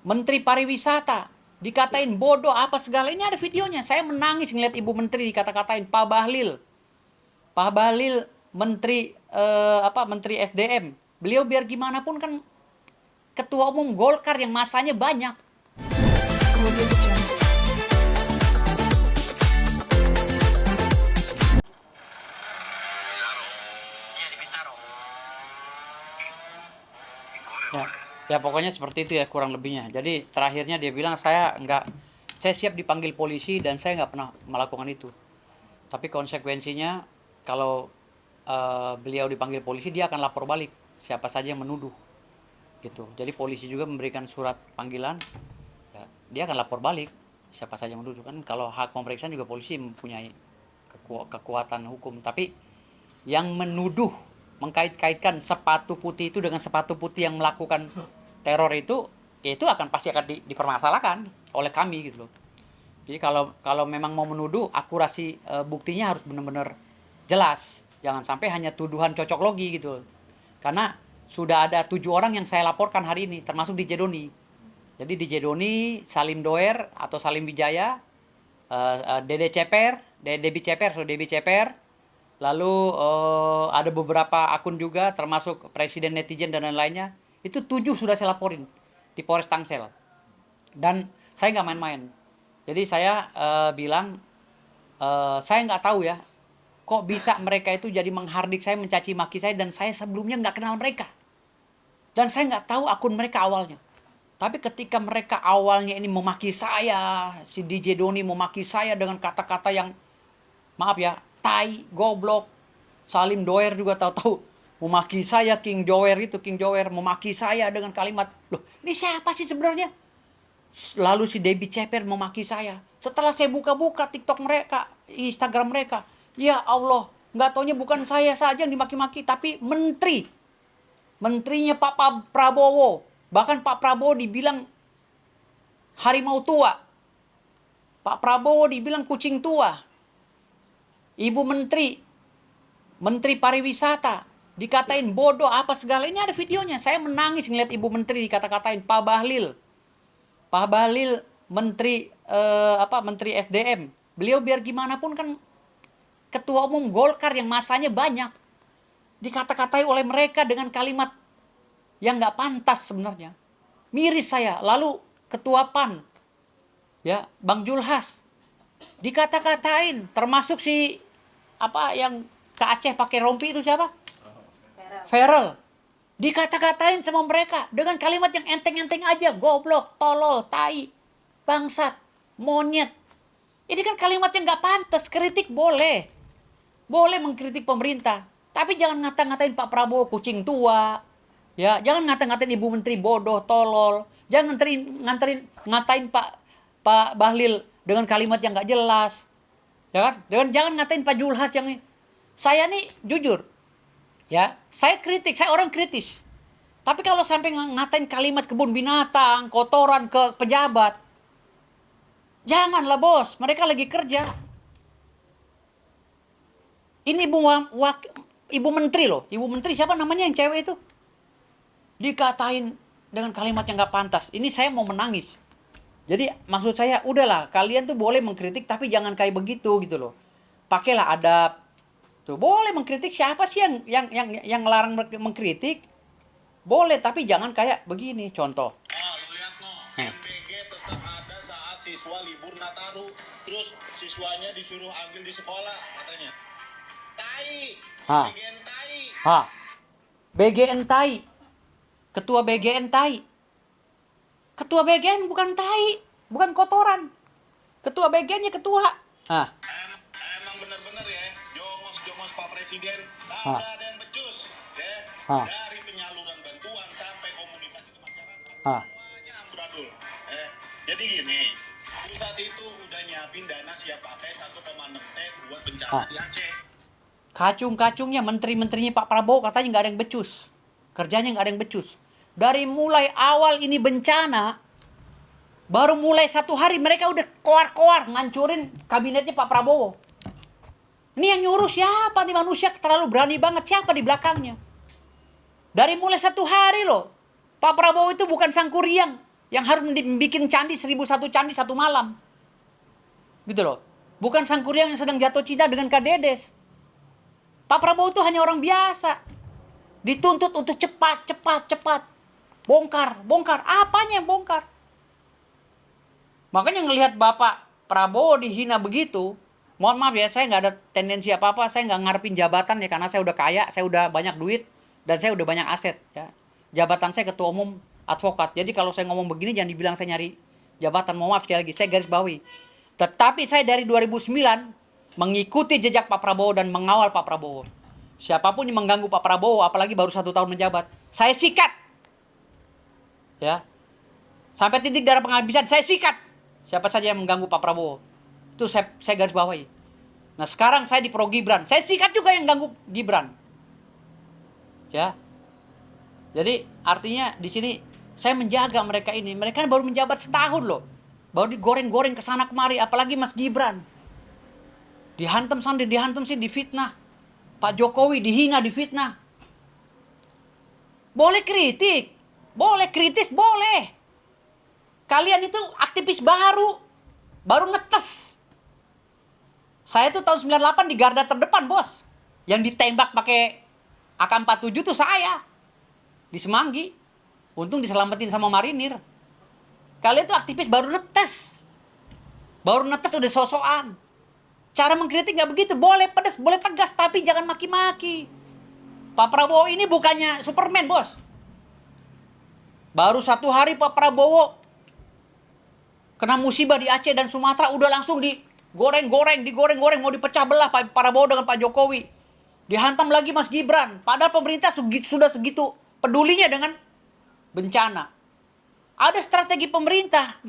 Menteri Pariwisata dikatain bodoh apa segala. Ini ada videonya. Saya menangis ngeliat Ibu Menteri dikata-katain. Pak Bahlil Menteri Menteri SDM. Beliau biar gimana pun kan ketua umum Golkar yang masanya banyak. Ya, ya pokoknya seperti itu ya kurang lebihnya. Jadi terakhirnya dia bilang saya siap dipanggil polisi dan saya nggak pernah melakukan itu. Tapi konsekuensinya kalau beliau dipanggil polisi dia akan lapor balik siapa saja yang menuduh gitu. Jadi polisi juga memberikan surat panggilan, ya, dia akan lapor balik siapa saja yang menuduh kan. Kalau hak pemeriksaan juga polisi mempunyai kekuatan hukum. Tapi yang menuduh mengkait-kaitkan sepatu putih itu dengan sepatu putih yang melakukan teror itu pasti akan dipermasalahkan oleh kami gitu loh. Jadi kalau memang mau menuduh, akurasi buktinya harus benar-benar jelas. Jangan sampai hanya tuduhan cocok logi gitu. Karena sudah ada 7 orang yang saya laporkan hari ini, termasuk di Jedoni. Jadi di Jedoni, Salim Doer atau Salim Wijaya, Debi Ceper, lalu ada beberapa akun juga, termasuk Presiden Netizen dan lain-lainnya. Itu 7 sudah saya laporin di Polres Tangsel. Dan saya nggak main-main. Jadi saya bilang, saya nggak tahu ya, kok bisa mereka itu jadi menghardik saya, mencaci maki saya, dan saya sebelumnya nggak kenal mereka. Dan saya nggak tahu akun mereka awalnya. Tapi ketika mereka awalnya ini memaki saya, si DJ Doni memaki saya dengan kata-kata yang, maaf ya, tai, goblok. Salim Doer juga tahu-tahu memaki saya, King Jower memaki saya dengan kalimat, loh ini siapa sih sebenarnya? Lalu si Debi Ceper memaki saya. Setelah saya buka-buka TikTok mereka, Instagram mereka, ya Allah, nggak taunya bukan saya saja yang dimaki-maki, tapi menterinya Pak Prabowo. Bahkan Pak Prabowo dibilang harimau tua. Pak Prabowo dibilang kucing tua. Ibu Menteri Pariwisata dikatain bodoh apa segala. Ini ada videonya. Saya menangis ngeliat Ibu Menteri dikata-katain. Pak Bahlil Menteri Menteri SDM. Beliau biar gimana pun kan ketua umum Golkar yang masanya banyak. Dikata-katai oleh mereka dengan kalimat yang nggak pantas sebenarnya. Miris saya. Lalu ketua PAN, ya Bang Julhas, dikata-katain, termasuk si yang ke Aceh pakai rompi itu siapa? Feral. Dikata-katain sama mereka dengan kalimat yang enteng-enteng aja, goblok, tolol, tai, bangsat, monyet. Ini kan kalimat yang nggak pantas. Kritik boleh mengkritik pemerintah, tapi jangan ngata-ngatain Pak Prabowo kucing tua, ya jangan ngata-ngatain Ibu Menteri bodoh, tolol, jangan ngatain Pak Bahlil dengan kalimat yang nggak jelas, ya kan? Jangan ngatain Pak Julhas yang ini. Saya nih jujur, ya saya orang kritis. Tapi kalau sampai ngatain kalimat kebun binatang, kotoran ke pejabat, janganlah bos, mereka lagi kerja. Ini Ibu Menteri loh, Ibu Menteri siapa namanya yang cewek itu? Dikatain dengan kalimat yang gak pantas. Ini saya mau menangis. Jadi maksud saya, udahlah, kalian tuh boleh mengkritik tapi jangan kayak begitu gitu loh. Pakailah adab. Tuh, boleh mengkritik, siapa sih yang larang mengkritik? Boleh, tapi jangan kayak begini. Contoh. Lihat MBG tetap ada saat siswa libur Nataru. Terus siswanya disuruh ambil di sekolah katanya. Tai. BGN tai. BGN tai. Ketua BGN tai. Ketua BGN bukan tai, bukan kotoran. Ketua BGN-nya ketua. Emang bener-bener ya, jongos Pak Presiden. Kagak ada yang becus. Ya. Dari penyaluran bantuan sampai komunikasi ke masyarakat. Semuanya amburadul. Jadi gini, pusat itu udah nyiapin dana siap pakai 1,6 T buat bencana di Aceh. Kacung-kacungnya menteri-menterinya Pak Prabowo katanya nggak ada yang becus. Kerjanya nggak ada yang becus. Dari mulai awal ini bencana, baru mulai 1 hari mereka udah koar-koar ngancurin kabinetnya Pak Prabowo. Ini yang nyuruh siapa nih, manusia terlalu berani banget, siapa di belakangnya? Dari mulai 1 hari loh, Pak Prabowo itu bukan sangkuriang yang harus bikin candi 1001 candi satu malam. Gitu loh. Bukan Sangkuriang yang sedang jatuh cinta dengan Kak Dedes. Pak Prabowo itu hanya orang biasa. Dituntut untuk cepat. Bongkar. Apanya yang bongkar? Makanya ngelihat Bapak Prabowo dihina begitu, mohon maaf ya, saya nggak ada tendensi apa-apa, saya nggak ngarepin jabatan ya, karena saya udah kaya, saya udah banyak duit, dan saya udah banyak aset. Ya. Jabatan saya ketua umum advokat. Jadi kalau saya ngomong begini jangan dibilang saya nyari jabatan. Mohon maaf sekali lagi, saya garis bawahi. Tetapi saya dari 2009 mengikuti jejak Pak Prabowo dan mengawal Pak Prabowo. Siapapun yang mengganggu Pak Prabowo, apalagi baru 1 tahun menjabat, saya sikat. Ya, sampai titik darah penghabisan, saya sikat. Siapa saja yang mengganggu Pak Prabowo, itu saya garis bawahi. Nah sekarang saya di Pro Gibran, saya sikat juga yang ganggu Gibran. Ya, jadi artinya di sini saya menjaga mereka ini. Mereka baru menjabat setahun loh, baru digoreng-goreng kesana kemari. Apalagi Mas Gibran, dihantam sana, dihantam sini, difitnah. Pak Jokowi dihina, difitnah. Boleh kritik, boleh kritis, boleh. Kalian itu aktivis baru netes. Saya tuh tahun 98 di garda terdepan, bos. Yang ditembak pakai AK-47 tuh saya. Di Semanggi. Untung diselamatin sama marinir. Kalian tuh aktivis baru netes. Baru netes udah sosokan. Cara mengkritik nggak begitu. Boleh pedas, boleh tegas, tapi jangan maki-maki. Pak Prabowo ini bukannya Superman, bos. Baru 1 hari Pak Prabowo kena musibah di Aceh dan Sumatera, udah langsung digoreng, mau dipecah belah Pak Prabowo dengan Pak Jokowi. Dihantam lagi Mas Gibran. Padahal pemerintah sudah segitu pedulinya dengan bencana. Ada strategi pemerintah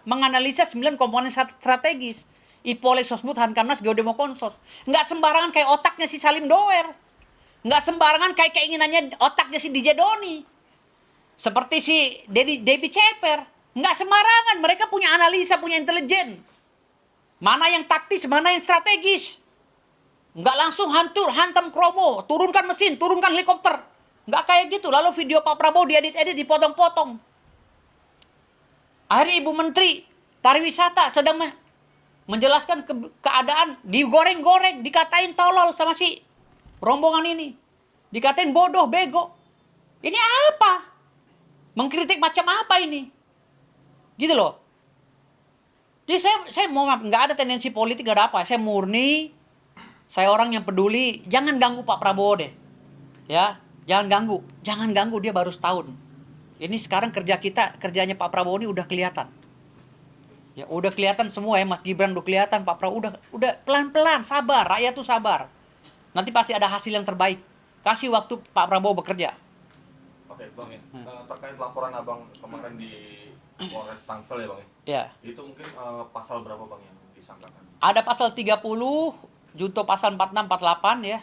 menganalisa 9 komponen strategis. Ipole, Sosbud, Hankamnas, Geodemokonsos. Nggak sembarangan kayak otaknya si Salim Doer. Nggak sembarangan kayak keinginannya otaknya si DJ Doni. Seperti si Debbie Ceper. Nggak sembarangan, mereka punya analisa, punya intelijen. Mana yang taktis, mana yang strategis. Nggak langsung hantam kromo, turunkan mesin, turunkan helikopter. Nggak kayak gitu, lalu video Pak Prabowo diedit-edit, dipotong-potong. Akhirnya Ibu Menteri Pariwisata sedang menjelaskan keadaan, digoreng-goreng, dikatain tolol sama si rombongan ini. Dikatain bodoh, bego. Ini apa? Mengkritik macam apa ini? Gitu loh. Jadi saya mau nggak ada tendensi politik, nggak ada apa. Saya murni, saya orang yang peduli. Jangan ganggu Pak Prabowo deh, ya. Jangan ganggu dia baru setahun. Ini sekarang kerjanya Pak Prabowo ini udah kelihatan. Ya udah kelihatan semua ya, Mas Gibran udah kelihatan, Pak Prabowo udah pelan-pelan, sabar, rakyat tuh sabar. Nanti pasti ada hasil yang terbaik. Kasih waktu Pak Prabowo bekerja. Oke, Bang ya. Terkait laporan Abang kemarin di Polres Tangsel ya, Bang ya. Ya. Itu mungkin pasal berapa, Bang, yang disangkakan? Ada pasal 30, junto pasal 46 48 ya.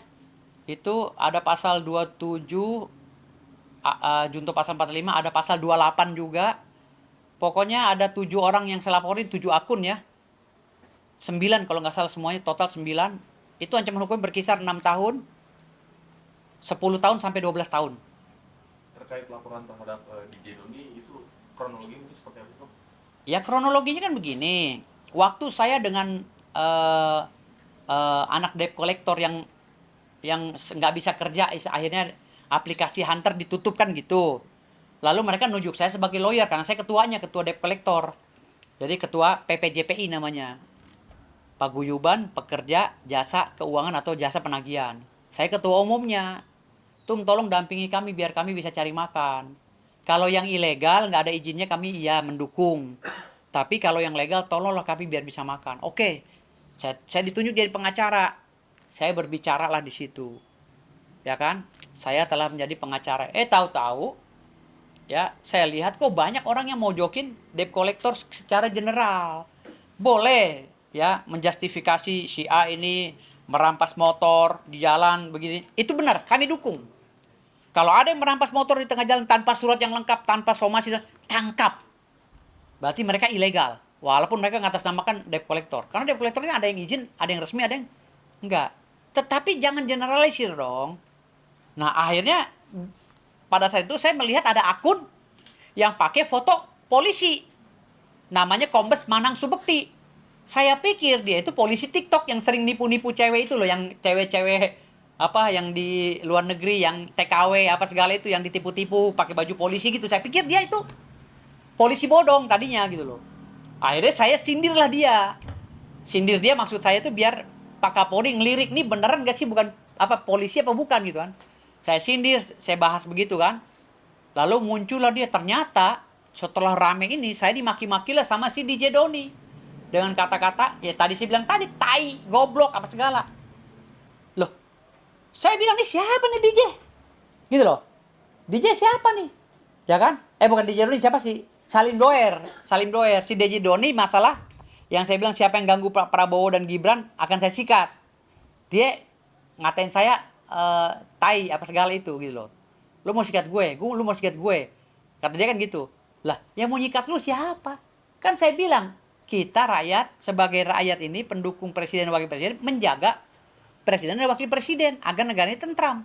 Itu ada pasal 27 junto pasal 45, ada pasal 28 juga. Pokoknya ada 7 orang yang saya laporin, 7 akun ya. 9 kalau nggak salah semuanya, total 9. Itu ancaman hukum berkisar 6 tahun, 10 tahun sampai 12 tahun. Terkait laporan terhadap DJ Doni, itu kronologi mungkin seperti apa, Bang? Ya kronologinya kan begini. Waktu saya dengan anak debt collector yang nggak bisa kerja, akhirnya aplikasi Hunter ditutup kan gitu. Lalu mereka nunjuk saya sebagai lawyer karena saya ketuanya, ketua debt collector. Jadi ketua PPJPI namanya. Paguyuban Pekerja Jasa Keuangan atau Jasa Penagihan. Saya ketua umumnya. Tolong dampingi kami biar kami bisa cari makan. Kalau yang ilegal nggak ada izinnya kami mendukung. Tapi kalau yang legal tolonglah kami biar bisa makan. Oke. Saya ditunjuk jadi pengacara. Saya berbicara lah di situ. Ya kan? Saya telah menjadi pengacara. Tahu-tahu ya, saya lihat kok banyak orang yang mau jokin debt collector secara general. Boleh ya menjustifikasi si A ini merampas motor di jalan begini. Itu benar, kami dukung. Kalau ada yang merampas motor di tengah jalan tanpa surat yang lengkap, tanpa somasi, tangkap. Berarti mereka ilegal. Walaupun mereka ngatasnamakan debt collector. Karena debt collectornya ada yang izin, ada yang resmi, ada yang enggak. Tetapi jangan generalisir dong. Nah akhirnya pada saat itu saya melihat ada akun yang pakai foto polisi. Namanya Kombes Manang Subekti. Saya pikir dia itu polisi TikTok yang sering nipu-nipu cewek itu loh, yang cewek-cewek apa yang di luar negeri yang TKW apa segala itu yang ditipu-tipu pakai baju polisi gitu. Saya pikir dia itu polisi bodong tadinya gitu loh. Akhirnya saya sindirlah dia. Sindir dia maksud saya itu biar Pak Kapolri ngelirik nih beneran gak sih bukan apa polisi apa bukan gitu kan. Saya sindir, saya bahas begitu kan. Lalu muncullah dia, ternyata setelah rame ini saya dimaki-makilah sama si DJ Doni. Dengan kata-kata, ya tadi saya bilang tadi, tai, goblok, apa segala. Loh, saya bilang, nih siapa nih DJ? Gitu loh. DJ siapa nih? Ya kan? Bukan DJ Doni, siapa sih? Salim Doer. Salim Doer. Si DJ Doni masalah yang saya bilang siapa yang ganggu Prabowo dan Gibran akan saya sikat. Dia ngatain saya, tai, apa segala itu gitu loh. Lu mau sikat gue, lu mau sikat gue. Kata dia kan gitu. Lah, yang mau nyikat lu siapa? Kan saya bilang, kita rakyat, sebagai rakyat ini, pendukung presiden dan wakil presiden, menjaga presiden dan wakil presiden, agar negara ini tentram.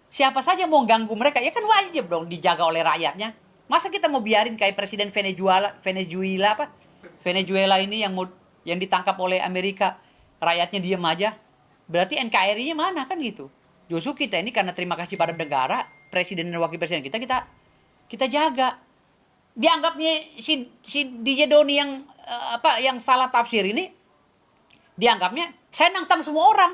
Siapa saja mau ganggu mereka, ya kan wajib dong dijaga oleh rakyatnya. Masa kita mau biarin kayak presiden Venezuela ini yang ditangkap oleh Amerika, rakyatnya diem aja. Berarti NKRI-nya mana kan gitu. Justru kita ini karena terima kasih pada negara, presiden dan wakil presiden kita jaga. Dianggapnya si DJ Doni yang yang salah tafsir ini, dianggapnya saya nantang semua orang.